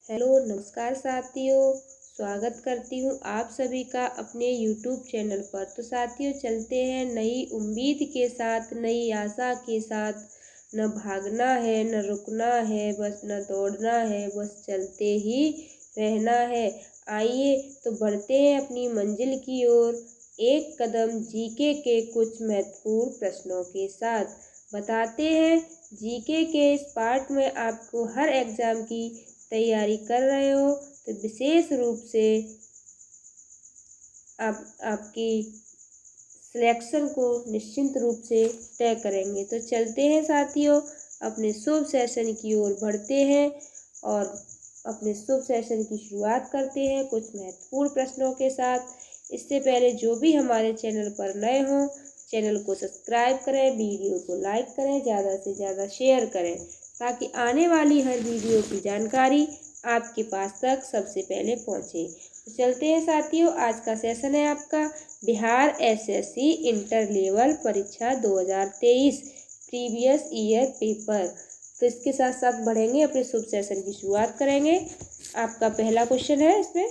Hello नमस्कार साथियों, स्वागत करती हूँ आप सभी का अपने YouTube चैनल पर। तो साथियों चलते हैं नई उम्मीद के साथ, नई आशा के साथ। न भागना है न रुकना है, बस न दौड़ना है, बस चलते ही रहना है। आइए तो बढ़ते हैं अपनी मंजिल की ओर, एक कदम जीके के कुछ महत्वपूर्ण प्रश्नों के साथ। बताते हैं जीके के इस पार्ट में आपको हर एग्जाम की तैयारी कर रहे हो तो विशेष रूप से आपकी सिलेक्शन को निश्चिंत रूप से तय करेंगे। तो चलते हैं साथियों, अपने शुभ सेशन की ओर बढ़ते हैं और अपने शुभ सेशन की शुरुआत करते हैं कुछ महत्वपूर्ण प्रश्नों के साथ। इससे पहले जो भी हमारे चैनल पर नए हों, चैनल को सब्सक्राइब करें, वीडियो को लाइक करें, ज़्यादा से ज़्यादा शेयर करें ताकि आने वाली हर वीडियो की जानकारी आपके पास तक सबसे पहले पहुंचे। तो चलते हैं साथियों, आज का सेशन है आपका बिहार एसएससी इंटर लेवल परीक्षा 2023 प्रीवियस ईयर पेपर। तो इसके साथ साथ बढ़ेंगे, अपने शुभ सेशन की शुरुआत करेंगे। आपका पहला क्वेश्चन है इसमें,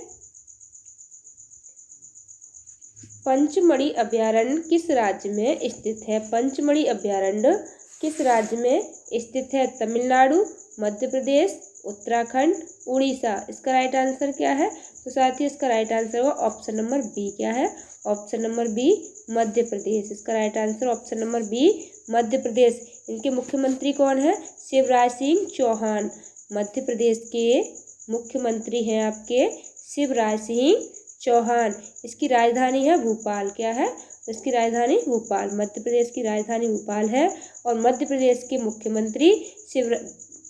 पंचमढ़ी अभ्यारण्य किस राज्य में स्थित है? पंचमढ़ी अभ्यारण्य किस राज्य में स्थित है? तमिलनाडु, मध्य प्रदेश, उत्तराखंड, उड़ीसा। इसका राइट आंसर क्या है? तो साथियों इसका राइट आंसर होगा ऑप्शन नंबर बी। क्या है? Option number B, Madhya Pradesh. इसका right answer option number B, Madhya Pradesh. इनके मुख्यमंत्री कौन है? शिवराज सिंह चौहान। मध्य प्रदेश के मुख्यमंत्री हैं आपके शिवराज सिंह चौहान। इसकी राजधानी है भोपाल। क्या है? इसकी राजधानी भोपाल। मध्य प्रदेश की राजधानी भोपाल है और मध्य प्रदेश के मुख्यमंत्री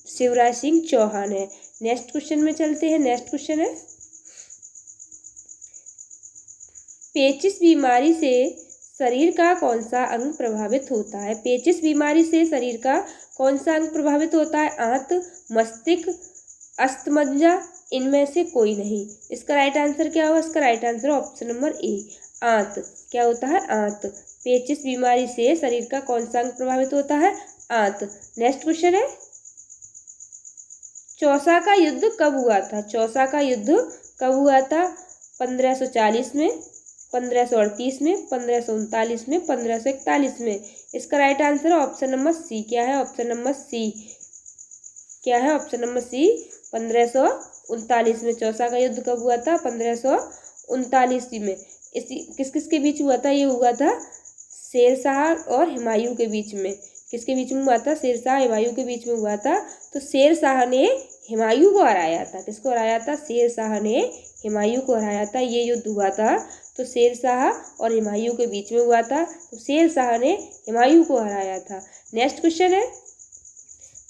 शिवराज सिंह चौहान है। नेक्स्ट क्वेश्चन में चलते हैं। नेक्स्ट क्वेश्चन है, पेचिश बीमारी से शरीर का कौन सा अंग प्रभावित होता है? पेचिश बीमारी से शरीर का कौन सा अंग प्रभावित होता है? आंत, मस्तिष्क, अस्थमज्जा, इनमें से कोई नहीं। इसका राइट आंसर क्या होगा? इसका राइट आंसर ऑप्शन नंबर ए, आंत। क्या होता है? आंत। पेचिश बीमारी से शरीर का कौन सा अंग प्रभावित होता है? आंत। नेक्स्ट क्वेश्चन है, चौसा का युद्ध कब हुआ था? चौसा का युद्ध कब हुआ था? 1540 में, 1538 में, 1539 में, 1541 में। इसका राइट आंसर है ऑप्शन नंबर सी। क्या है? Option number C. क्या है? ऑप्शन नंबर सी, 1539 में। चौसा का युद्ध कब हुआ था? 1539 में। इसी किस किस के बीच हुआ था? ये हुआ था शेरशाह और हुमायूं के बीच में। किसके बीच में हुआ था? शेरशाह हुमायूं के बीच में हुआ था। तो शेरशाह ने हुमायूं को हराया था। किसको हराया था? शेरशाह ने हुमायूं को हराया था। ये युद्ध हुआ था तो शेरशाह और हुमायूं के बीच में हुआ था। तो शेरशाह ने हुमायूं को हराया था। नेक्स्ट क्वेश्चन है,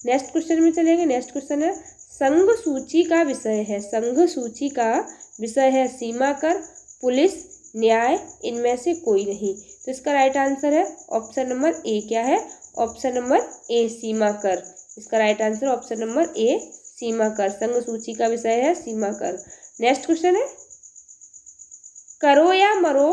नेक्स्ट क्वेश्चन में चलेंगे। नेक्स्ट क्वेश्चन है, संघ सूची का विषय है। संघ सूची का विषय है सीमा कर, पुलिस, न्याय, इनमें से कोई नहीं। तो इसका राइट आंसर है ऑप्शन नंबर ए। क्या है? ऑप्शन नंबर ए, सीमा कर। इसका right answer option number A, सीमा कर। संघ सूची का विषय है सीमा कर। नेक्स्ट क्वेश्चन है, करो या मरो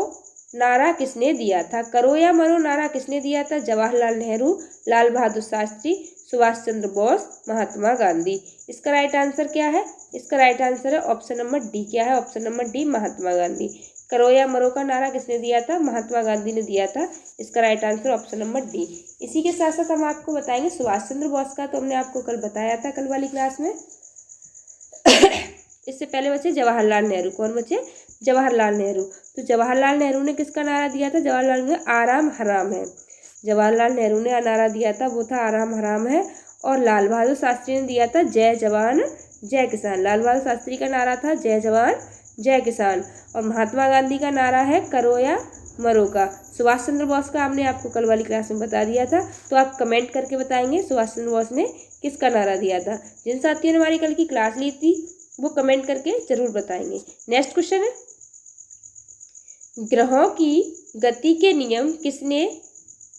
नारा किसने दिया था? करो या मरो नारा किसने दिया था? जवाहरलाल नेहरू, लाल बहादुर शास्त्री, सुभाष चंद्र बोस, महात्मा गांधी। इसका राइट आंसर क्या है? इसका राइट आंसर है ऑप्शन नंबर डी। क्या है? Option number D, Mahatma Gandhi. करो या मरो का नारा किसने दिया था? महात्मा गांधी ने दिया था। इसका right answer option number D. इसी के साथ साथ हम आपको बताएंगे सुभाष चंद्र बोस का, तो हमने आपको कल बताया था कल वाली क्लास में। इससे पहले बचे जवाहरलाल नेहरू। कौन बचे? जवाहरलाल नेहरू। तो जवाहरलाल नेहरू ने किसका नारा दिया था? जवाहरलाल नेहरू ने आराम हराम है। जवाहरलाल नेहरू ने नारा दिया था वो था आराम हराम है। और लाल बहादुर शास्त्री ने दिया था जय जवान जय किसान। लाल बहादुर शास्त्री का नारा था जय जवान जय किसान। और महात्मा गांधी का नारा है करो या मरो का। सुभाष चंद्र बोस का हमने आपको कल वाली क्लास में बता दिया था। तो आप कमेंट करके बताएंगे सुभाष चंद्र बोस ने किसका नारा दिया था। जिन साथियों ने हमारी कल की क्लास ली थी वो कमेंट करके जरूर बताएंगे। नेक्स्ट क्वेश्चन है, ग्रहों की गति के नियम किसने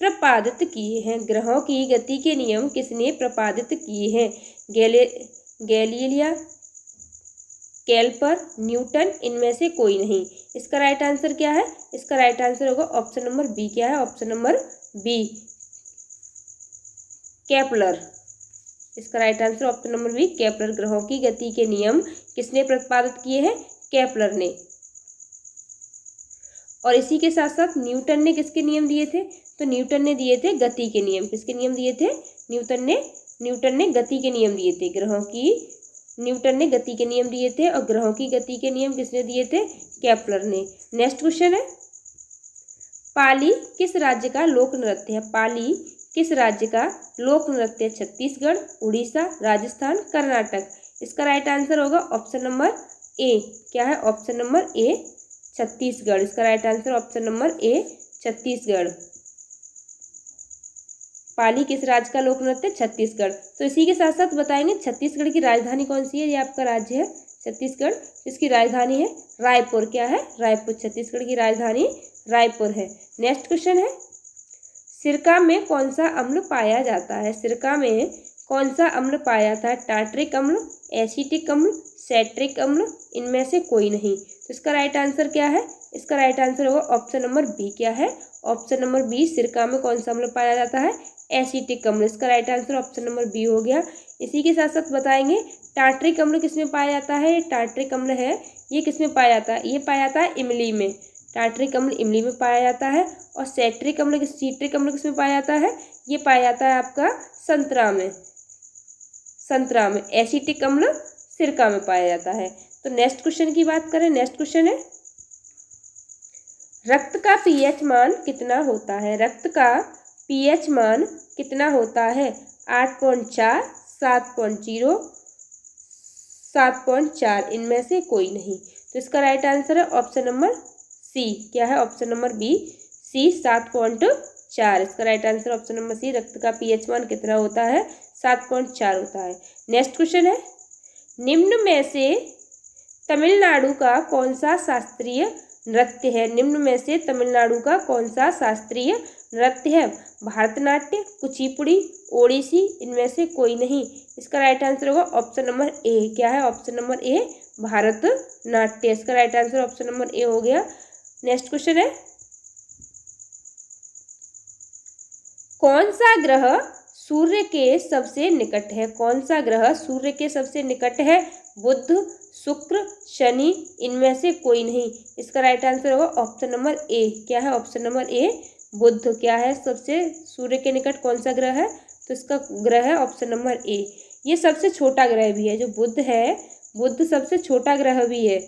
प्रतिपादित किए हैं? ग्रहों की गति के नियम किसने प्रतिपादित किए हैं? गैलीलियो, केल्पर, न्यूटन, इनमें से कोई नहीं। इसका राइट आंसर क्या है? इसका राइट आंसर होगा ऑप्शन नंबर बी। क्या है? Option number B, Kepler. इसका right answer option number B Kepler. ग्रहों की गति के नियम किसने प्रतिपादित किए हैं? केपलर ने। और इसी के साथ साथ न्यूटन ने किसके नियम दिए थे? तो न्यूटन ने दिए थे गति के नियम। किसके नियम दिए थे? न्यूटन ने गति के नियम दिए थे। न्यूटन ने गति के नियम दिए थे और ग्रहों की गति के नियम किसने दिए थे? केपलर ने। नेक्स्ट क्वेश्चन है, पाली किस राज्य का लोक नृत्य है? पाली किस राज्य का लोक नृत्य? छत्तीसगढ़, उड़ीसा, राजस्थान, कर्नाटक। इसका राइट आंसर होगा ऑप्शन नंबर ए। क्या है? Option number A Chhattisgarh. इसका right answer option number A Chhattisgarh. Pali किस राज्य का लोक नृत्य? छत्तीसगढ़। तो इसी के साथ साथ बताएंगे छत्तीसगढ़ की राजधानी कौन सी है? ये आपका राज्य है छत्तीसगढ़, इसकी राजधानी है रायपुर। क्या है? रायपुर। छत्तीसगढ़ की राजधानी रायपुर है। नेक्स्ट क्वेश्चन है, सिरका में कौन सा अम्ल पाया जाता है? सिरका में कौन सा अम्ल पाया जाता है? टार्ट्रिक अम्ल, एसिटिक अम्ल, सेट्रिक अम्ल, इनमें से कोई नहीं। तो इसका राइट आंसर क्या है? इसका राइट आंसर होगा ऑप्शन नंबर बी। क्या है? Option number B. सिरका में कौन सा अम्ल पाया जाता है? एसिटिक अम्ल। इसका right answer option number B हो गया। इसी के साथ साथ बताएंगे टार्ट्रिक अम्ल किसमें पाया जाता है? टार्ट्रिक अम्ल है ये किसमें पाया जाता है? ये पाया जाता है इमली में। टार्ट्रिक अम्ल इमली में पाया जाता है। और सीट्रिक अम्ल किसमें पाया जाता है? ये पाया जाता है आपका संतरा में। एसिटिक अम्ल सिरका में पाया जाता है। तो नेक्स्ट क्वेश्चन की बात करें। नेक्स्ट क्वेश्चन है, रक्त का पीएच मान कितना होता है? रक्त का पीएच मान कितना होता है? 8.4, 7.0, 7.4, इनमें से कोई नहीं। तो इसका राइट आंसर है ऑप्शन नंबर सी। क्या है? Option number B C 7.4। इसका right answer option number C. रक्त का पीएच मान कितना होता है? 7.4 होता है। नेक्स्ट क्वेश्चन है, निम्न में से तमिलनाडु का कौन सा शास्त्रीय नृत्य है? निम्न में से तमिलनाडु का कौन सा शास्त्रीय नृत्य है? भरतनाट्य, कुचिपुड़ी, ओडिसी, इनमें से कोई नहीं। इसका राइट आंसर होगा ऑप्शन नंबर ए। क्या है? Option number A Bharatnatya. इसका right answer option number A हो गया। नेक्स्ट क्वेश्चन है, कौन सा ग्रह सूर्य के सबसे निकट है? कौन सा ग्रह सूर्य के सबसे निकट है? बुध, शुक्र, शनि, इनमें से कोई नहीं। इसका राइट आंसर होगा ऑप्शन नंबर ए। क्या है? ऑप्शन नंबर ए बुध। क्या है? सबसे सूर्य के निकट कौन सा ग्रह है? तो इसका ग्रह है ऑप्शन नंबर ए। ये सबसे छोटा ग्रह भी है। जो बुध है, बुध सबसे छोटा ग्रह भी है।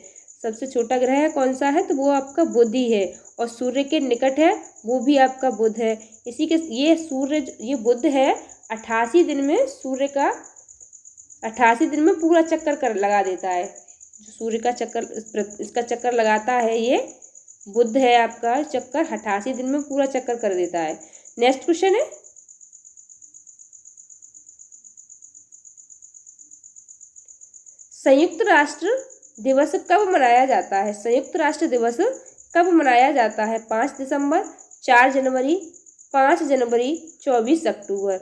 सबसे छोटा ग्रह है कौन सा है? तो वो आपका बुध ही है। और सूर्य के निकट है वो भी आपका बुध है। इसी के ये बुध है 88 दिन में सूर्य का 88 दिन में पूरा चक्कर लगा देता है। जो सूर्य का चक्कर इसका चक्कर लगाता है ये बुध है आपका। चक्कर 88 दिन में पूरा चक्कर कर देता है। नेक्स्ट क्वेश्चन है, संयुक्त राष्ट्र दिवस कब मनाया जाता है? संयुक्त राष्ट्र दिवस कब मनाया जाता है? 5 दिसंबर, 4 जनवरी, 5 जनवरी, 24 अक्टूबर।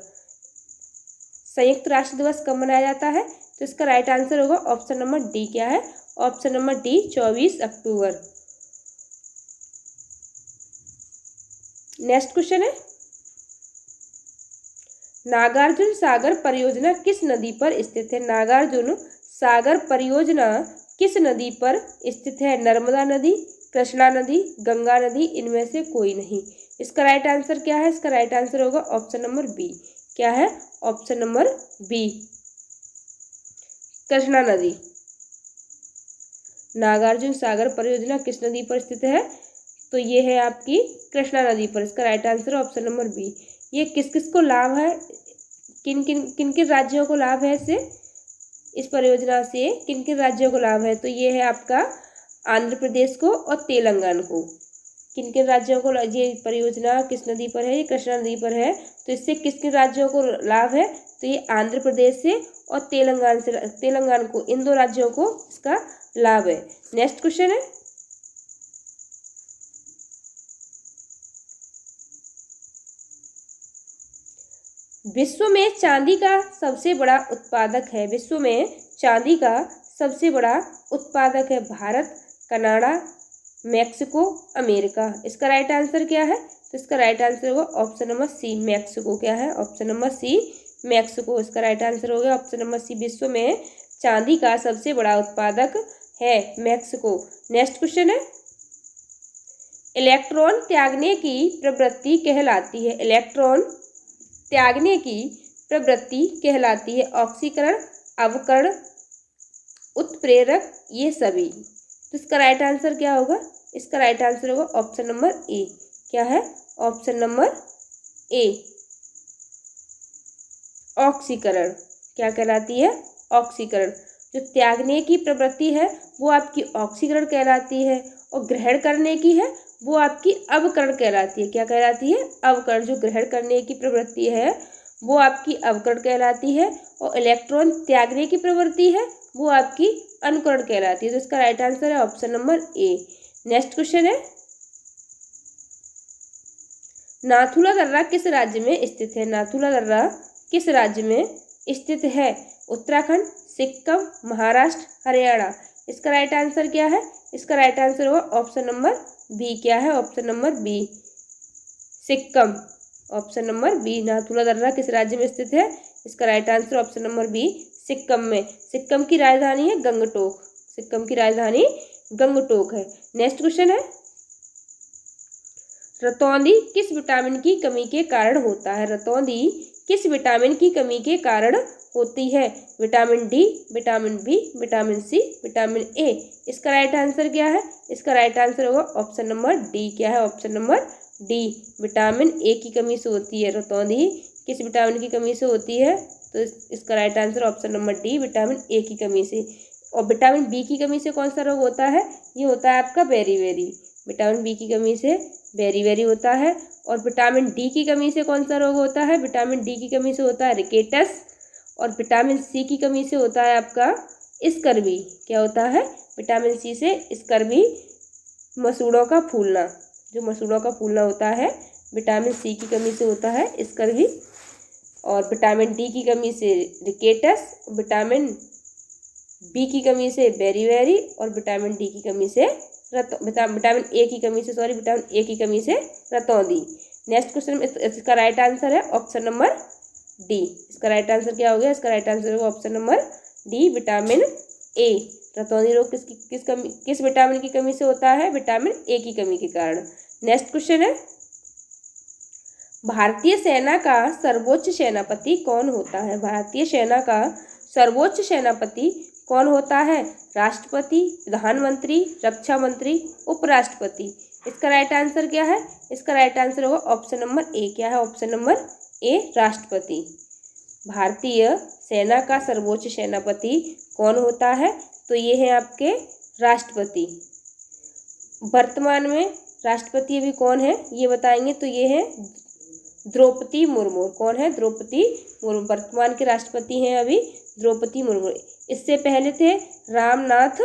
संयुक्त राष्ट्र दिवस कब मनाया जाता है? तो इसका राइट आंसर होगा ऑप्शन नंबर डी। क्या है? ऑप्शन नंबर डी 24 अक्टूबर। नेक्स्ट क्वेश्चन है, नागार्जुन सागर परियोजना किस नदी पर स्थित है? नागार्जुन सागर परियोजना किस नदी पर स्थित है? नर्मदा नदी, कृष्णा नदी, गंगा नदी, इनमें से कोई नहीं। इसका राइट आंसर क्या है? इसका राइट आंसर होगा ऑप्शन नंबर बी। क्या है? ऑप्शन नंबर बी कृष्णा नदी। नागार्जुन सागर परियोजना किस नदी पर स्थित है? तो ये है आपकी कृष्णा नदी पर। इसका right answer option number B. ये किस किस को लाभ है? किन किन राज्यों को लाभ है इस परियोजना से? किन किन राज्यों को लाभ है? तो ये है आपका आंध्र प्रदेश को और तेलंगाना को। किन किन राज्यों को ये परियोजना किस नदी पर है? ये कृष्णा नदी पर है। तो इससे किस किन राज्यों को लाभ है? तो ये आंध्र प्रदेश से और तेलंगाना को, इन 2 राज्यों को इसका लाभ है। नेक्स्ट क्वेश्चन है, विश्व में चांदी का सबसे बड़ा उत्पादक है? विश्व में चांदी का सबसे बड़ा उत्पादक है भारत, कनाडा, मैक्सिको, अमेरिका। इसका राइट आंसर क्या है? तो इसका राइट आंसर होगा ऑप्शन नंबर सी मैक्सिको। क्या है? Option number C Mexico. इसका राइट आंसर हो गया ऑप्शन नंबर सी, विश्व में चांदी का सबसे बड़ा उत्पादक है मैक्सिको। नेक्स्ट क्वेश्चन है, इलेक्ट्रॉन त्यागने की प्रवृत्ति कहलाती है, इलेक्ट्रॉन त्यागने की प्रवृत्ति कहलाती है ऑक्सीकरण, अवकरण, उत्प्रेरक, ये सभी। तो इसका राइट आंसर क्या होगा? इसका राइट आंसर होगा ऑप्शन नंबर ए। क्या है? ऑप्शन नंबर ए, ऑक्सीकरण। क्या कहलाती है? ऑक्सीकरण। जो त्यागने की प्रवृत्ति है वो आपकी ऑक्सीकरण कहलाती है, और ग्रहण करने की है वो आपकी अवकरण कहलाती है। क्या कहलाती है? अवकरण। जो ग्रहण करने की प्रवृत्ति है वो आपकी अवकरण कहलाती है, और इलेक्ट्रॉन त्यागने की प्रवृत्ति है वो आपकी अनुकरण कहलाती है। तो इसका राइट आंसर है ऑप्शन नंबर ए। नेक्स्ट क्वेश्चन है, नाथुला दर्रा किस राज्य में स्थित है? नाथुला दर्रा किस राज्य में स्थित है? उत्तराखंड, सिक्किम, महाराष्ट्र, हरियाणा। इसका राइट आंसर क्या है? इसका राइट आंसर होगा ऑप्शन नंबर बी। क्या है? Option number B, Sikkim. Option number B, Nathula दर्रा किस राज्य में स्थित है? इसका right answer option number B, Sikkim में। सिक्किम की राजधानी है गंगटोक। सिक्किम की राजधानी गंगटोक है। नेक्स्ट क्वेश्चन है, रतौंधी किस विटामिन की कमी के कारण होता है? रतौंधी किस विटामिन की कमी के कारण होती है? Vitamin D, vitamin B, vitamin C, vitamin A. इसका राइट आंसर क्या है? इसका राइट आंसर होगा ऑप्शन नंबर डी। क्या है? Option number D, vitamin A की कमी से होती है। रतौंधी किस विटामिन की कमी से होती है? तो इसका right answer option number D, vitamin A की कमी से। और विटामिन बी की कमी से कौन सा रोग होता है? ये होता है आपका बेरीबेरी। विटामिन बी की कमी से बेरीबेरी होता है। और विटामिन डी की कमी से कौन सा रोग होता है? विटामिन डी की कमी से होता है रिकेटस। और विटामिन सी की कमी से होता है आपका स्कर्वी। क्या होता है? विटामिन सी से स्कर्वी, मसूड़ों का फूलना। जो मसूड़ों का फूलना होता है विटामिन सी की कमी से होता है स्कर्वी। और विटामिन डी की कमी से रिकेटस, विटामिन बी की कमी से बेरीबेरी, और विटामिन डी की कमी से विटामिन ए की कमी से विटामिन ए की कमी से रतौंधी। नेक्स्ट क्वेश्चन में इसका राइट आंसर है ऑप्शन नंबर डी। इसका राइट आंसर क्या हो गया? इसका राइट आंसर होगा option number D, vitamin A. रतौंधी रोग किस विटामिन की कमी से होता है? विटामिन ए की कमी के कारण। नेक्स्ट क्वेश्चन है, भारतीय सेना का सर्वोच्च सेनापति कौन होता है? भारतीय सेना का सर्वोच्च सेनापति कौन होता है? राष्ट्रपति, प्रधानमंत्री, रक्षा मंत्री, उपराष्ट्रपति। इसका राइट आंसर क्या है? इसका राइट आंसर होगा ऑप्शन नंबर ए। क्या है? ऑप्शन नंबर ए, राष्ट्रपति। भारतीय सेना का सर्वोच्च सेनापति कौन होता है? तो ये है आपके राष्ट्रपति। वर्तमान में राष्ट्रपति अभी कौन है ये बताएंगे, तो ये है द्रौपदी मुर्मू। कौन है? द्रौपदी मुर्मू वर्तमान के राष्ट्रपति हैं अभी, द्रौपदी मुर्मू। इससे पहले थे रामनाथ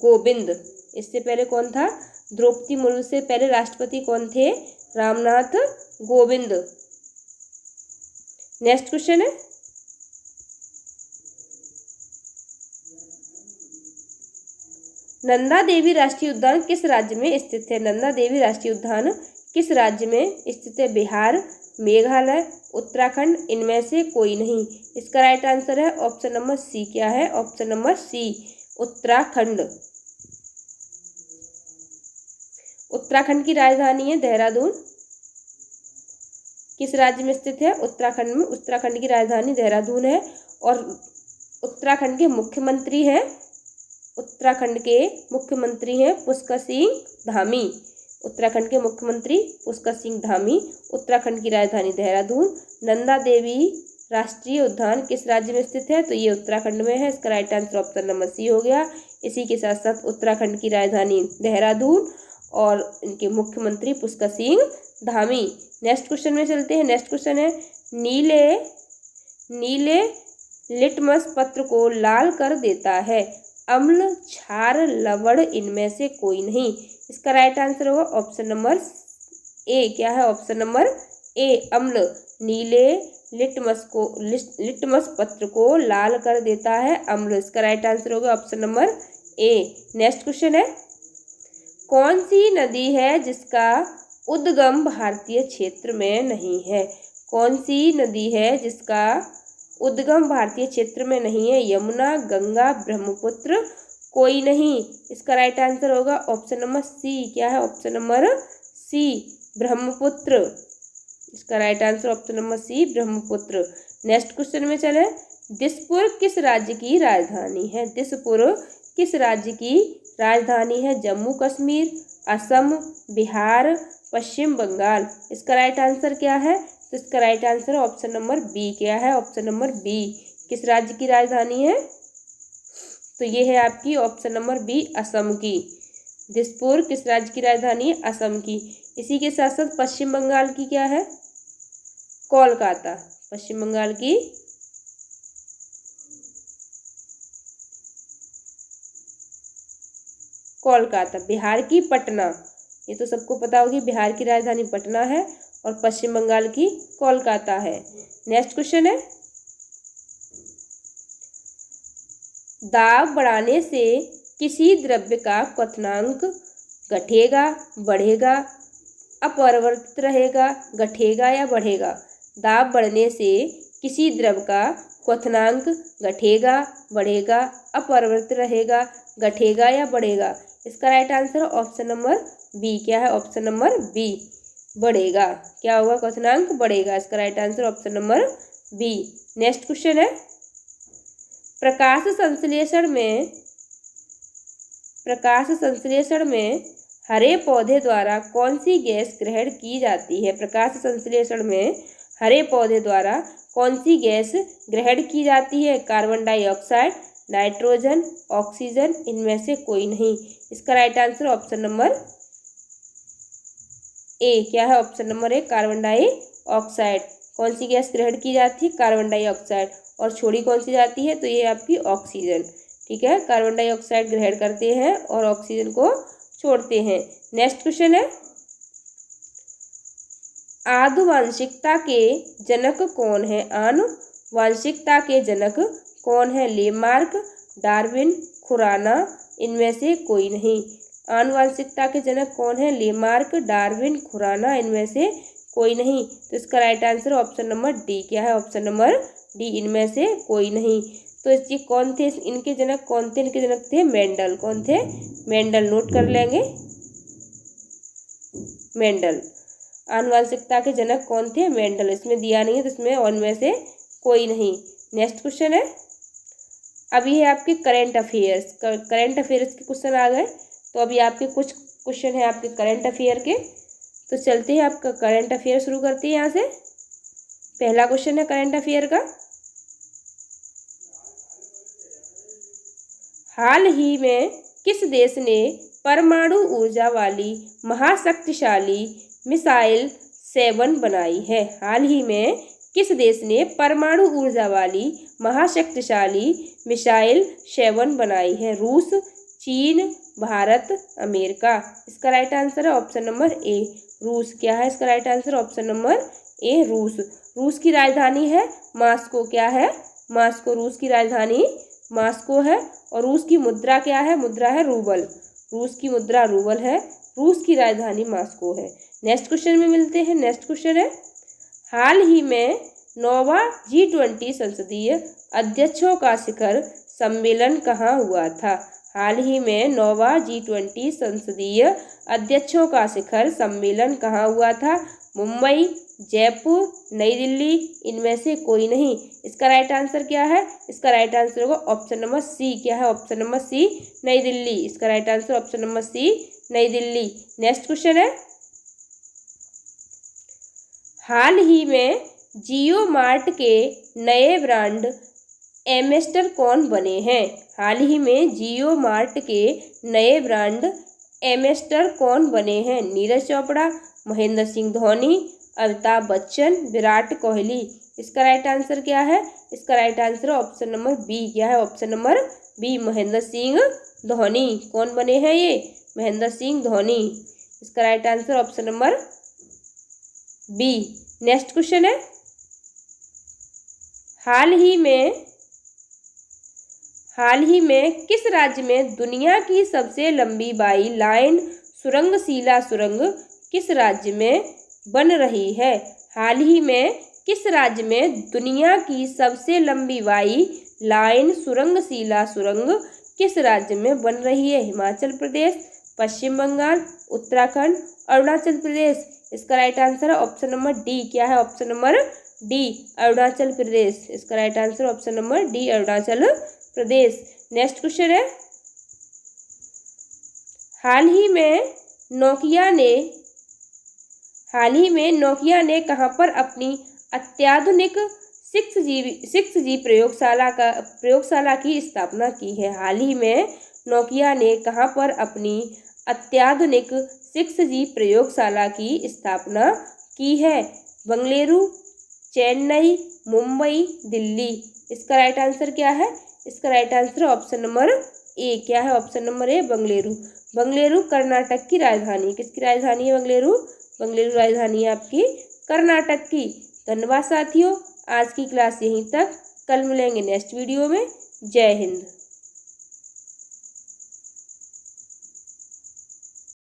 कोविंद। इससे पहले कौन था? द्रौपदी मुर्मू से पहले राष्ट्रपति कौन थे? रामनाथ कोविंद। नेक्स्ट क्वेश्चन है, नंदा देवी राष्ट्रीय उद्यान किस राज्य में स्थित है? नंदा देवी राष्ट्रीय उद्यान किस राज्य में स्थित है? बिहार, मेघालय, उत्तराखंड, इनमें से कोई नहीं। इसका राइट आंसर है ऑप्शन नंबर सी। क्या है? Option number C, Uttarakhand. Uttarakhand की राजधानी है देहरादून। किस राज्य में स्थित है? उत्तराखंड में। उत्तराखंड की राजधानी देहरादून है। और उत्तराखंड के मुख्यमंत्री हैं पुष्कर सिंह धामी। उत्तराखंड के मुख्यमंत्री पुष्कर सिंह धामी। उत्तराखंड की राजधानी देहरादून। नंदा देवी राष्ट्रीय उद्यान किस राज्य में स्थित है? तो ये उत्तराखंड में है। इसका right answer option number C हो गया। इसी के साथ साथ उत्तराखंड की राजधानी देहरादून और इनके मुख्यमंत्री पुष्कर सिंह धामी। नेक्स्ट क्वेश्चन में चलते हैं। नेक्स्ट क्वेश्चन है, नीले लिटमस पत्र को लाल कर देता है? अम्ल, क्षार, लवण, इनमें से कोई नहीं। इसका राइट आंसर होगा ऑप्शन नंबर ए। क्या है? ऑप्शन नंबर ए, अम्ल। नीले लिटमस पत्र को लाल कर देता है अम्ल। इसका राइट आंसर होगा ऑप्शन नंबर ए। नेक्स्ट क्वेश्चन है, कौन सी नदी है जिसका उद्गम भारतीय क्षेत्र में नहीं है? कौन सी नदी है जिसका उद्गम भारतीय क्षेत्र में नहीं है? यमुना, गंगा, ब्रह्मपुत्र, कोई नहीं। इसका राइट आंसर होगा ऑप्शन नंबर सी। क्या है? Option number C, Brahmaputra. इसका right answer option number C, Brahmaputra. Next question में चले। दिसपुर किस राज्य की राजधानी है? दिसपुर किस राज्य की राजधानी है? जम्मू कश्मीर, असम, बिहार, पश्चिम बंगाल। इसका राइट आंसर क्या है? तो इसका right answer option number B. क्या है? Option number B. किस राज्य की राजधानी है? तो ये है आपकी ऑप्शन नंबर बी, असम की। दिसपुर किस राज्य की राजधानी है? असम की। इसी के साथ साथ पश्चिम बंगाल की क्या है? कोलकाता। पश्चिम बंगाल की कोलकाता। बिहार की पटना। ये तो सबको पता होगी, बिहार की राजधानी पटना है और पश्चिम बंगाल की कोलकाता है। नेक्स्ट क्वेश्चन है, दाब बढ़ाने से किसी द्रव्य का क्वथनांक घटेगा, बढ़ेगा, अपरिवर्तित रहेगा, घटेगा या बढ़ेगा? दाब बढ़ने से किसी द्रव्य का क्वथनांक घटेगा, बढ़ेगा, अपरिवर्तित रहेगा, घटेगा या बढ़ेगा? इसका right answer option number B. क्या है? ऑप्शन नंबर बी, बढ़ेगा। क्या होगा? क्वथनांक बढ़ेगा। इसका right answer option number B. Next question है, प्रकाश संश्लेषण में हरे पौधे द्वारा कौन सी गैस ग्रहण की जाती है? प्रकाश संश्लेषण में हरे पौधे द्वारा कौन सी गैस ग्रहण की जाती है? कार्बन डाइऑक्साइड, नाइट्रोजन, ऑक्सीजन, इनमें से कोई नहीं। इसका right answer option number A. क्या है? ऑप्शन नंबर ए, कार्बन डाइऑक्साइड। कौन सी गैस ग्रहण की जाती है? Carbon dioxide. और छोड़ी कौन सी जाती है? तो ये आपकी ऑक्सीजन। ठीक है, कार्बन डाइऑक्साइड ग्रहण करते हैं और ऑक्सीजन को छोड़ते हैं। नेक्स्ट क्वेश्चन है, आनुवांशिकता के जनक कौन है? आनुवांशिकता के जनक कौन है? लेमार्क, डार्विन, खुराना, इनमें से कोई नहीं। आनुवांशिकता के जनक कौन है? लेमार्क, डार्विन, खुराना, इनमें से कोई नहीं। तो इसका right answer option number D. क्या है? ऑप्शन नंबर डी, इनमें से कोई नहीं। तो ये कौन थे? इनके जनक कौन थे? इनके जनक थे मेंडल। कौन थे? मेंडल। नोट कर लेंगे, मेंडल। आनुवांशिकता के जनक कौन थे? मेंडल। इसमें दिया नहीं है तो इसमें उनमें से कोई नहीं। नेक्स्ट क्वेश्चन है, अभी है आपके करंट अफेयर्स। करंट अफेयर्स के क्वेश्चन आ गए, तो अभी आपके कुछ क्वेश्चन है आपके करंट अफेयर के। तो चलते हैं, आपका करंट अफेयर शुरू करते हैं यहाँ से। पहला क्वेश्चन है करंट अफेयर का, हाल ही में किस देश ने परमाणु ऊर्जा वाली महाशक्तिशाली मिसाइल 7 बनाई है? हाल ही में किस देश ने परमाणु ऊर्जा वाली महाशक्तिशाली मिसाइल 7 बनाई है? रूस, चीन, भारत, अमेरिका। इसका राइट आंसर है ऑप्शन नंबर ए, रूस। क्या है इसका राइट आंसर? ऑप्शन नंबर ए, रूस। रूस की राजधानी है मॉस्को। क्या है? मॉस्को। रूस की राजधानी मॉस्को है। और रूस की मुद्रा क्या है? मुद्रा है रूबल। रूस की मुद्रा रूबल है। रूस की राजधानी मॉस्को है। नेक्स्ट क्वेश्चन में मिलते हैं। नेक्स्ट क्वेश्चन है, हाल ही में 9वां G20 संसदीय अध्यक्षों का शिखर सम्मेलन कहाँ हुआ था? हाल ही में 9वां G20 संसदीय अध्यक्षों का शिखर सम्मेलन कहाँ हुआ था? मुंबई, जयपुर, नई दिल्ली, इनमें से कोई नहीं। इसका राइट आंसर क्या है? इसका राइट आंसर होगा ऑप्शन नंबर सी। क्या है? Option number C, New Delhi. इसका right answer option number C, New Delhi. Next question है, हाल ही में जियो मार्ट के नए ब्रांड एम्बेसडर कौन बने हैं? हाल ही में जियो मार्ट के नए ब्रांड एम्बेसडर कौन बने हैं? नीरज चोपड़ा, महेंद्र सिंह धोनी, अमिताभ बच्चन, विराट कोहली। इसका राइट आंसर क्या है? इसका right answer option number B. क्या है? Option number B, Mahendra Singh Dhoni. कौन बने हैं ये? महेंद्र सिंह धोनी। इसका right answer option number B. Next question है, हाल ही में किस राज्य में दुनिया की सबसे लंबी बाई लाइन सुरंग शिला सुरंग किस राज्य में बन रही है? हाल ही में किस राज्य में दुनिया की सबसे लंबी वाई लाइन सुरंगशीला सुरंग किस राज्य में बन रही है? हिमाचल प्रदेश, पश्चिम बंगाल, उत्तराखंड, अरुणाचल प्रदेश। इसका राइट आंसर है ऑप्शन नंबर डी। क्या है? Option number D, Arunachal Pradesh. इसका right answer option number D, Arunachal Pradesh. Next question है, हाल ही में नोकिया ने कहां पर अपनी अत्याधुनिक 6G प्रयोगशाला की स्थापना की है? हाल ही में नोकिया ने कहां पर अपनी अत्याधुनिक 6G प्रयोगशाला की स्थापना की है? बेंगलुरु, चेन्नई, मुंबई, दिल्ली। इसका राइट आंसर क्या है? इसका right answer option number A. क्या है? ऑप्शन नंबर ए, बेंगलुरु। बेंगलुरु कर्नाटक की राजधानी। किसकी राजधानी है बेंगलुरु? बेंगलुरु राजधानी है आपकी कर्नाटक की। धन्यवाद साथियों, आज की क्लास यहीं तक। कल मिलेंगे नेक्स्ट वीडियो में। जय हिंद।